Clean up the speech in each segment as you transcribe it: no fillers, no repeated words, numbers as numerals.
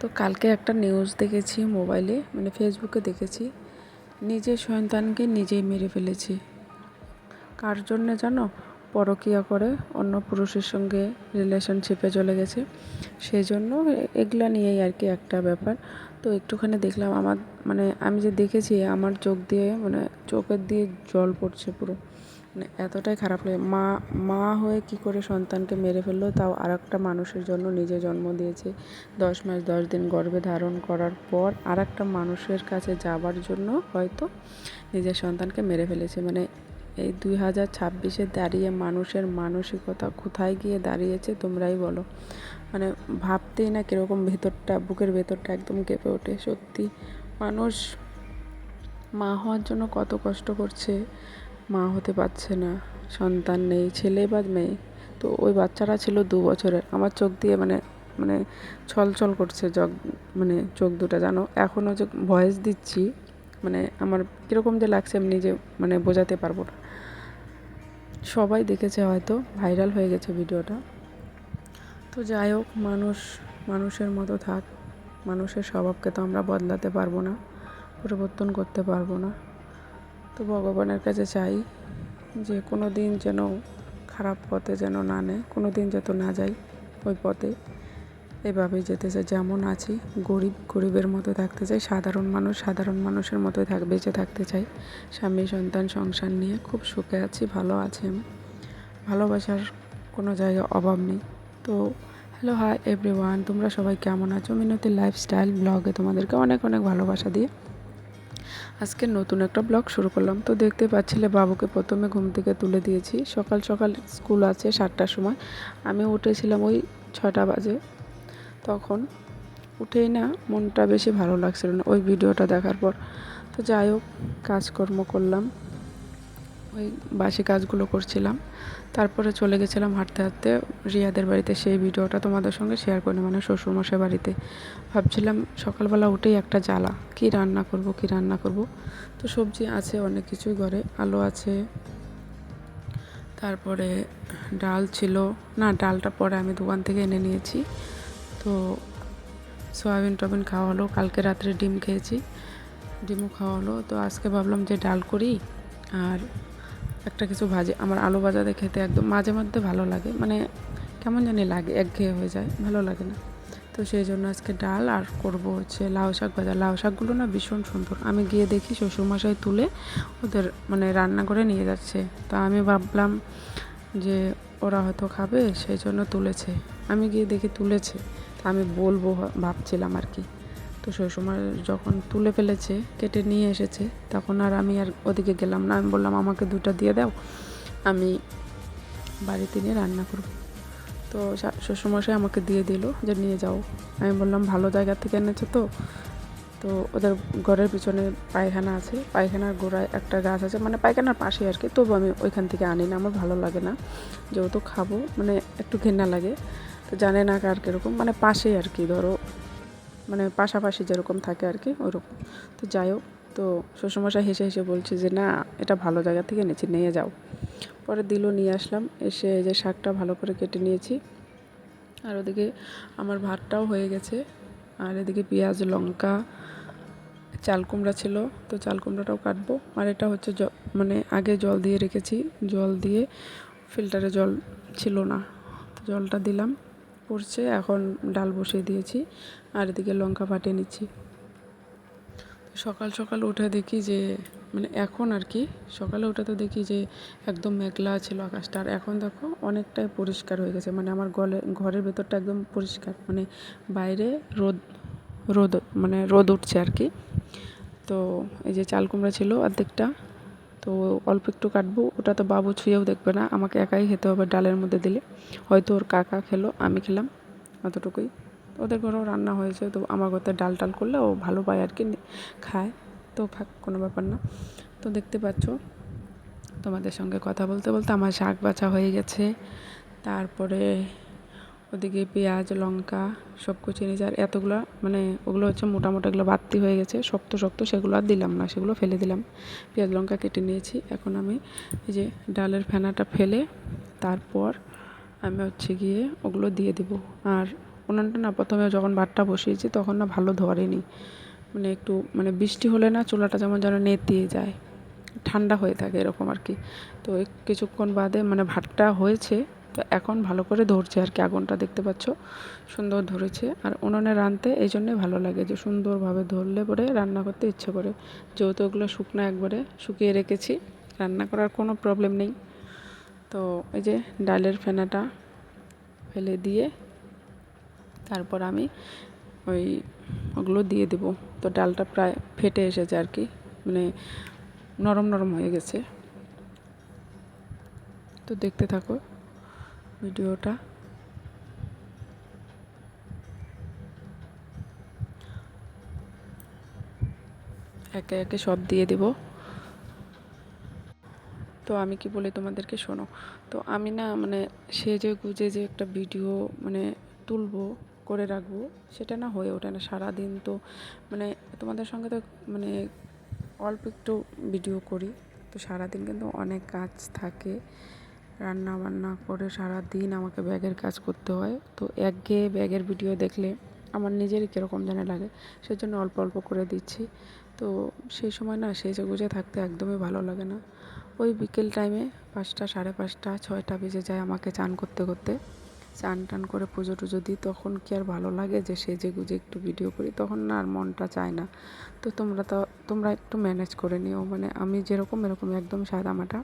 তো কালকে একটা নিউজ দেখেছি মোবাইলে, মানে ফেসবুকে দেখেছি, নিজের সন্তানকে নিজেই মেরে ফেলেছে। কার জন্যে জানো? পরকীয়া করে অন্য পুরুষের সঙ্গে রিলেশনশিপে চলে গেছে, সেই জন্য এগুলা নিয়েই আর কি একটা ব্যাপার। তো একটুখানি দেখলাম, আমার মানে আমি যে দেখেছি আমার চোখ দিয়ে মানে চোখের দিয়ে জল পড়ছে পুরো, মানে এতটাই খারাপ লাগে। মা হয়ে কি করে সন্তানকে মেরে ফেললো, তাও আর একটা মানুষের জন্য। নিজে জন্ম দিয়েছে, 10 মাস 10 দিন গর্ভে ধারণ করার পর আর একটা মানুষের কাছে যাবার জন্য হয়তো নিজের সন্তানকে মেরে ফেলেছে। মানে এই 2026-এ দাঁড়িয়ে মানুষের মানসিকতা কোথায় গিয়ে দাঁড়িয়েছে তোমরাই বলো। মানে ভাবতেই না কীরকম ভেতরটা, বুকের ভেতরটা একদম কেঁপে ওঠে। সত্যি মানুষ মা হওয়ার জন্য কত কষ্ট করছে, মা হতে পারছে না, সন্তান নেই, ছেলে বা মেয়ে। তো ওই বাচ্চারা ছিল 2 বছরের। আমার চোখ দিয়ে মানে মানে ছলছল করছে মানে চোখ দুটো, জানো। এখনও যে ভয়েস দিচ্ছি, মানে আমার কীরকম যে লাগছে আমি নিজে মানে বোঝাতে পারবো না। সবাই দেখেছে, হয়তো ভাইরাল হয়ে গেছে ভিডিওটা। তো যাই হোক, মানুষের মতো থাক। মানুষের স্বভাবকে তো আমরা বদলাতে পারবো না, পরিবর্তন করতে পারবো না। তো ভগবানের কাছে চাই যে কোনো দিন যেন খারাপ পথে যেন না নেয়, কোনো দিন যত না যাই ওই পথে। এভাবেই যেতে চাই, যেমন আছি গরিবের মতো থাকতে চাই, সাধারণ মানুষের মতোই বেঁচে থাকতে চাই। স্বামী সন্তান সংসার নিয়ে খুব সুখে আছি, ভালো আছি আমি। ভালোবাসার কোনো জায়গায় অভাব নেই। তো হ্যালো, হাই এভরিওয়ান, তোমরা সবাই কেমন আছো? মিনতি লাইফস্টাইল ব্লগে তোমাদেরকে অনেক অনেক ভালোবাসা দিয়ে আজকে নতুন একটা ব্লগ শুরু করলাম। তো দেখতে পাচ্ছিলে, বাবুকে প্রথমে ঘুম থেকে তুলে দিয়েছি। সকাল সকাল স্কুল আছে 7টার সময়। আমি উঠেছিলাম ওই 6টা বাজে। তখন উঠেই না মনটা বেশি ভালো লাগছিল না ওই ভিডিওটা দেখার পর। তো যাই হোক, কাজকর্ম করলাম, ওই বাসি কাজগুলো করছিলাম। তারপরে চলে গেছিলাম হাঁটতে হাঁটতে রিয়াদের বাড়িতে। সেই ভিডিওটা তোমাদের সঙ্গে শেয়ার করি, মানে শ্বশুরমশাই বাড়িতে। ভাবছিলাম সকালবেলা উঠেই একটা জ্বালা, কি রান্না করব। তো সবজি আছে অনেক কিছুই ঘরে, আলু আছে, তারপরে ডাল ছিল না, ডালটা পরে আমি দোকান থেকে এনে নিয়েছি। তো সয়াবিন খাওয়া হলো, কালকে রাত্রে ডিমও খাওয়া হলো। তো আজকে ভাবলাম যে ডাল করি আর একটা কিছু ভাজি। আমার আলু ভাজাতে খেতে একদম মাঝে মধ্যে ভালো লাগে, মানে কেমন জানি লাগে, একঘেয়ে হয়ে যায়, ভালো লাগে না। তো সেই জন্য আজকে ডাল আর করব হচ্ছে লাউ শাক ভাজা। লাউ শাকগুলো না ভীষণ সুন্দর। আমি গিয়ে দেখি শ্বশুরমশাই তুলে ওদের মানে রান্না করে নিয়ে যাচ্ছে। তা আমি ভাবলাম যে ওরা হয়তো খাবে, সেই জন্য তুলেছে। আমি গিয়ে দেখি তুলেছে, তা আমি বলবো ভাবছিলাম আর কি। তো শ্বশুরমশাই যখন তুলে ফেলেছে, কেটে নিয়ে এসেছে, তখন আর আমি আর ওদিকে গেলাম না। আমি বললাম আমাকে 2টা দিয়ে দাও, আমি বাড়িতে নিয়ে রান্না করব। তো শ্বশুরমশাই আমাকে দিয়ে দিল যে নিয়ে যাও। আমি বললাম ভালো জায়গা থেকে এনেছো তো। তো ওদের ঘরের পিছনে পায়খানা আছে, পায়খানার গোড়ায় একটা গাছ আছে, মানে পায়খানার পাশে আর কি। তবু আমি ওইখান থেকে আনি না, আমার ভালো লাগে না, যেহেতু খাবো মানে একটু ঘেন্না লাগে। তো জানে না কার কীরকম, মানে পাশেই আর কি, ধরো মানে পাশাপাশি যেরকম থাকে আর কি ওইরকম। তো যাই হোক, তো শ্বশুরমশাই হেসে হেসে বলছে যে না, এটা ভালো জায়গা থেকে এনেছি, নিয়ে যাও। পরে দিল, নিয়ে আসলাম। এসে যে শাকটা ভালো করে কেটে নিয়েছি, আর ওদিকে আমার ভাতটাও হয়ে গেছে। আর এদিকে পেঁয়াজ লঙ্কা, চাল কুমড়া ছিল, তো চাল কুমড়াটাও কাটবো। আর এটা হচ্ছে মানে আগে জল দিয়ে রেখেছি, জল দিয়ে ফিল্টারে জল ছিল না, তো জলটা দিলাম, পড়ছে। এখন ডাল বসিয়ে দিয়েছি, আর এদিকে লঙ্কা ফাটিয়ে নিচ্ছি। সকাল সকাল উঠে দেখি যে মানে এখন আর কি সকালে উঠে তো দেখি যে একদম মেঘলা ছিল আকাশটা, আর এখন দেখো অনেকটাই পরিষ্কার হয়ে গেছে। মানে আমার ঘরের ভেতরটা একদম পরিষ্কার, মানে বাইরে রোদ উঠছে আর কি। তো এই যে চাল কুমড়া ছিল অর্ধেকটা, তো অল্প একটু কাটবো। ওটা তো বাবু ছুঁয়েও দেখবে না, আমাকে একাই খেতে হবে ডালের মধ্যে দিলে। হয়তো ওর কাকা খেলো, আমি খেলাম, অতটুকুই। ওদের ঘরেও রান্না হয়েছে, তো আমার ঘরে ডাল করলে ও ভালো পায় আর কি, খায়। তো থাক, কোনো ব্যাপার না। তো দেখতে পাচ্ছ, তোমাদের সঙ্গে কথা বলতে বলতে আমার শাক বাছা হয়ে গেছে। তারপরে ওদিকে পেঁয়াজ লঙ্কা সব কুচিয়ে নিয়েছি। আর এতগুলো মানে ওগুলো হচ্ছে মোটামোটা, এগুলো বাড়তি হয়ে গেছে, শক্ত সেগুলো আর দিলাম না, সেগুলো ফেলে দিলাম। পেঁয়াজ লঙ্কা কেটে নিয়েছি। এখন আমি এই যে ডালের ফেনাটা ফেলে তারপর আমি হচ্ছে গিয়ে ওগুলো দিয়ে দেবো। আর উনুনটা না প্রথমে যখন ভাতটা বসিয়েছি তখন না ভালো ধরেনি, মানে একটু মানে বৃষ্টি হলে না চুলাটা যেমন যেন নেতিয়ে যায়, ঠান্ডা হয়ে থাকে এরকম আর কি। তো কিছুক্ষণ বাদে মানে ভাতটা হয়েছে, তো এখন ভালো করে ধরছে আর কি, আগুনটা দেখতে পাচ্ছ সুন্দর ধরেছে। আর উনুনে রাঁধতে এই জন্যই ভালো লাগে যে সুন্দরভাবে ধরলে পরে রান্না করতে ইচ্ছে করে, যেহেতু ওগুলো শুকনো একবারে শুকিয়ে রেখেছি, রান্না করার কোনো প্রবলেম নেই। তো এই যে ডালের ফেনাটা ফেলে দিয়ে তারপর আমি ওগুলো দিয়ে দেবো। তো ডালটা প্রায় ফেটে এসেছে আর কি, মানে নরম নরম হয়ে গেছে। তো দেখতে থাকো ভিডিওটা। একে একে সব দিয়ে দেব। তো আমি কি বলি তোমাদেরকে, শোনো। তো আমি না মানে সেজে গুজে যে একটা ভিডিও মানে তুলবো, করে রাখবো, সেটা না হয়ে ওঠে না সারাদিন। তো মানে তোমাদের সঙ্গে তো মানে অল্প একটু ভিডিও করি, তো সারাদিন কিন্তু অনেক কাজ থাকে, রান্না বান্না করে সারাদিন আমাকে ব্যাগের কাজ করতে হয়। তো একঘেয়ে ব্যাগের ভিডিও দেখলে আমার নিজেরই কীরকম যেন লাগে, সেজন্য অল্প অল্প করে দিচ্ছি। তো সেই সময় না সেজে গুজে থাকতে একদমই ভালো লাগে না। ওই বিকেল টাইমে 5টা, সাড়ে 5টা, 6টা বেজে যায় আমাকে চান করতে করতে। চান টান করে পুজো টুজো দিই, তখন কি আর ভালো লাগে যে সেজে গুজে একটু ভিডিও করি, তখন না আর মনটা চায় না। তো তোমরা একটু ম্যানেজ করে নিও, মানে আমি যেরকম এরকম একদম সাদামাটা।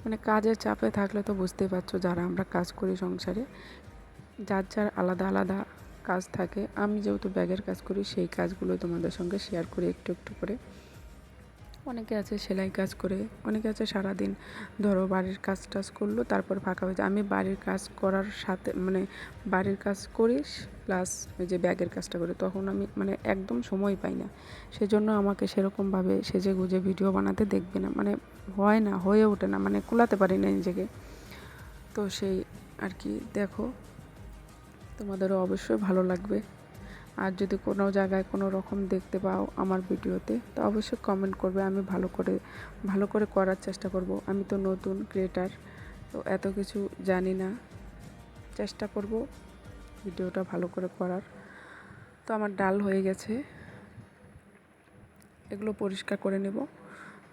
মানে কাজের চাপে থাকলে তো বুঝতেই পারছো, যারা আমরা কাজ করি সংসারে, যার যার আলাদা আলাদা কাজ থাকে। আমি যেহেতু ব্যাগের কাজ করি, সেই কাজগুলো তোমাদের সঙ্গে শেয়ার করি একটু একটু করে। অনেকে আছে সেলাই কাজ করে, অনেকে আছে সারাদিন ধরো বাড়ির কাজ টাজ করলো তারপর ফাঁকা হয়ে যায়। আমি বাড়ির কাজ করার সাথে মানে বাড়ির কাজ করি প্লাস ওই যে ব্যাগের কাজটা করি, তখন আমি মানে একদম সময় পাই না। সেজন্য আমাকে সেরকমভাবে সেজে গুজে ভিডিও বানাতে দেখবে না, মানে হয় না, হয়ে ওঠে না, মানে কুলাতে পারি না নিজেকে। তো সেই আর কি, দেখো তোমাদেরও অবশ্যই ভালো লাগবে। আর যদি কোনো জায়গায় কোনো রকম দেখতে পাও আমার ভিডিওতে, তো অবশ্যই কমেন্ট করবে, আমি ভালো করে করার চেষ্টা করব। আমি তো নতুন ক্রিয়েটার, তো এত কিছু জানি না, চেষ্টা করব ভিডিওটা ভালো করে করার। তো আমার ডাল হয়ে গেছে, এগুলো পরিষ্কার করে নেব,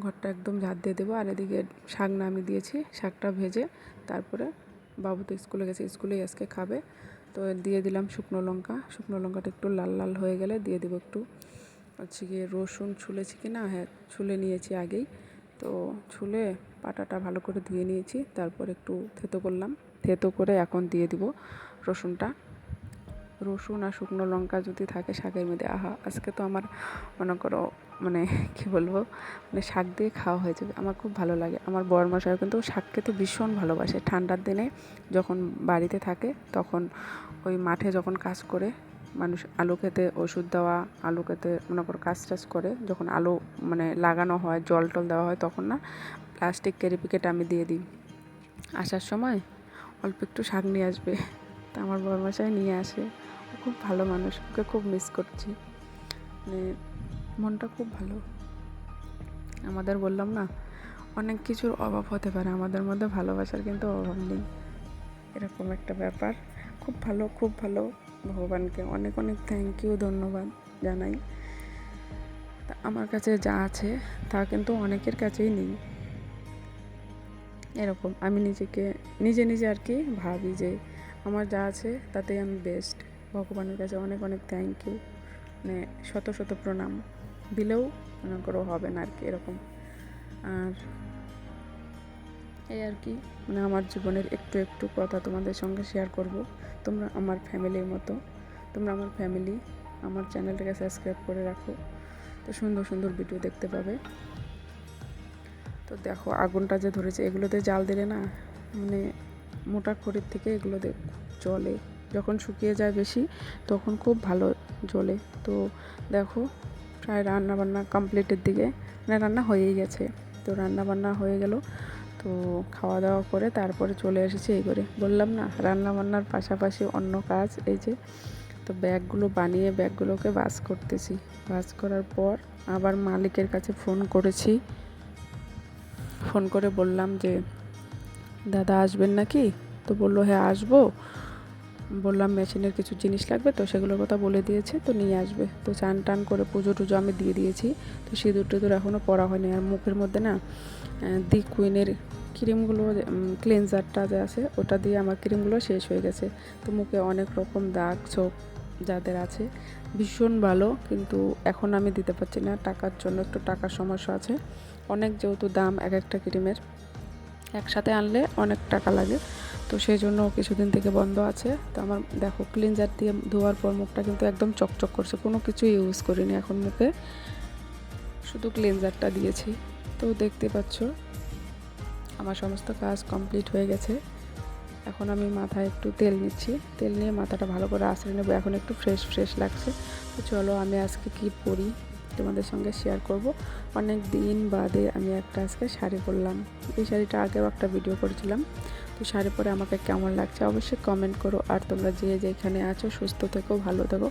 ঘরটা একদম ঝাড় দিয়ে দেবো। আর এদিকে শাক নামিয়ে দিয়েছি, শাকটা ভেজে তারপরে বাবু তো স্কুলে গেছে, স্কুলেই আজকে খাবে। তো দিয়ে দিলাম শুকনো লঙ্কাটা একটু লাল লাল হয়ে গেলে দিয়ে দেবো একটু হচ্ছে গিয়ে রসুন। ছুলেছি কি না, হ্যাঁ ছুলে নিয়েছি আগেই। তো ছুলে পাটাটা ভালো করে ধুয়ে নিয়েছি, তারপর একটু থেতো করলাম, থেতো করে এখন দিয়ে দিব রসুনটা। রসুন আর শুকনো লঙ্কা যদি থাকে শাকের মধ্যে, আহা, আজকে তো আমার মনে করো মানে কী বলবো, মানে শাক দিয়ে খাওয়া হয়ে যাবে। আমার খুব ভালো লাগে। আমার বরমশাই কিন্তু শাক খেতে ভীষণ ভালোবাসে। ঠান্ডার দিনে যখন বাড়িতে থাকে, তখন ওই মাঠে যখন কাজ করে মানুষ আলু খেতে ওষুধ দেওয়া, আলু খেতে মনে করো কাজ টাজ করে, যখন আলু মানে লাগানো হয়, জল টল দেওয়া হয়, তখন না প্লাস্টিক ক্যারি প্যাকেট আমি দিয়ে দিই, আসার সময় অল্প একটু শাক নিয়ে আসবে। তা আমার বরমশাই নিয়ে আসে। ও খুব ভালো মানুষ, ওকে খুব মিস করছি, মানে মনটা খুব ভালো। আমাদের বললাম না, অনেক কিছুর অভাব হতে পারে, আমাদের মধ্যে ভালোবাসার কিন্তু অভাব নেই, এরকম একটা ব্যাপার। খুব ভালো, খুব ভালো। ভগবানকে অনেক অনেক থ্যাংক ইউ, ধন্যবাদ জানাই। তা আমার কাছে যা আছে তা কিন্তু অনেকের কাছেই নেই, এরকম আমি নিজে আর কি ভাবি যে আমার যা আছে তাতেই আমি বেস্ট। ভগবানের কাছে অনেক অনেক থ্যাংক ইউ, মানে শত শত প্রণাম দিলেও মনে করো হবে না আর কি, এরকম। আর এই আর কি, মানে আমার জীবনের একটু একটু কথা তোমাদের সঙ্গে শেয়ার করব। তোমরা আমার ফ্যামিলির মতো, তোমরা আমার ফ্যামিলি। আমার চ্যানেলটাকে সাবস্ক্রাইব করে রাখো, তো সুন্দর সুন্দর ভিডিও দেখতে পাবে। তো দেখো আগুনটা যে ধরেছে, এগুলোতে জাল দিলে না মানে মোটা খড়ির থেকে এগুলোতে জ্বলে, যখন শুকিয়ে যায় বেশি তখন খুব ভালো জ্বলে। তো দেখো প্রায় রান্নাবান্না কমপ্লিটের দিকে, মানে রান্না হয়েই গেছে। তো রান্নাবান্না হয়ে গেল, তো খাওয়া দাওয়া করে তারপরে চলে এসেছি। এই করে বললাম না, রান্নাবান্নার পাশাপাশি অন্য কাজ। এই যে তো ব্যাগগুলো বানিয়ে ব্যাগগুলোকে ভাঁজ করতেছি। ভাঁজ করার পর আবার মালিকের কাছে ফোন করেছি, ফোন করে বললাম যে দাদা আসবেন নাকি? তো বললো হ্যাঁ আসবো। বললাম মেশিনের কিছু জিনিস লাগবে, তো সেগুলোর কথা বলে দিয়েছে, তো নিয়ে আসবে। তো চান টান করে পুজো টুজো আমি দিয়ে দিয়েছি। তো সিঁদুর টিঁদুর এখনও পরা হয়নি। আর মুখের মধ্যে না দি কুইনের ক্রিমগুলো, ক্লিনজারটা যে আছে ওটা দিয়ে আমার ক্রিমগুলো শেষ হয়ে গেছে। তো মুখে অনেক রকম দাগ ছোপ যাদের আছে ভীষণ ভালো, কিন্তু এখন আমি দিতে পারছি না টাকার জন্য, একটু টাকার সমস্যা আছে। অনেক যেহেতু দাম এক একটা ক্রিমের, একসাথে আনলে অনেক টাকা লাগে, তো সেই জন্য কিছুদিন থেকে বন্ধ আছে। তো আমার দেখো ক্লিনজার দিয়ে ধোয়ার পর মুখটা কিন্তু একদম চকচক করছে, কোনো কিছু ইউজ করিনি এখন মুখে, শুধু ক্লিনজারটা দিয়েছি। তো দেখতে পাচ্ছ আমার সমস্ত কাজ কমপ্লিট হয়ে গেছে। এখন আমি মাথায় একটু তেল নিচ্ছি, তেল নিয়ে মাথাটা ভালো করে আঁচড়ে নেবো, এখন একটু ফ্রেশ ফ্রেশ লাগছে। তো চলো আমি আজকে কি পরি তোমাদের সঙ্গে শেয়ার করব। অনেক দিন বাদে আমি একটা আজকে শাড়ি পরলাম। এই শাড়িটা আগেও একটা ভিডিও করেছিলাম। তো শাড়ি পরে আমাকে কেমন লাগছে অবশ্যই কমেন্ট করো। আর তোমরা যে যেখানে আছো সুস্থ থেকো, ভালো থেকো।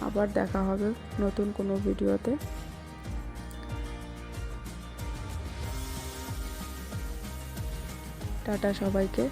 আবার দেখা হবে নতুন কোনো ভিডিওতে। টাটা সবাইকে।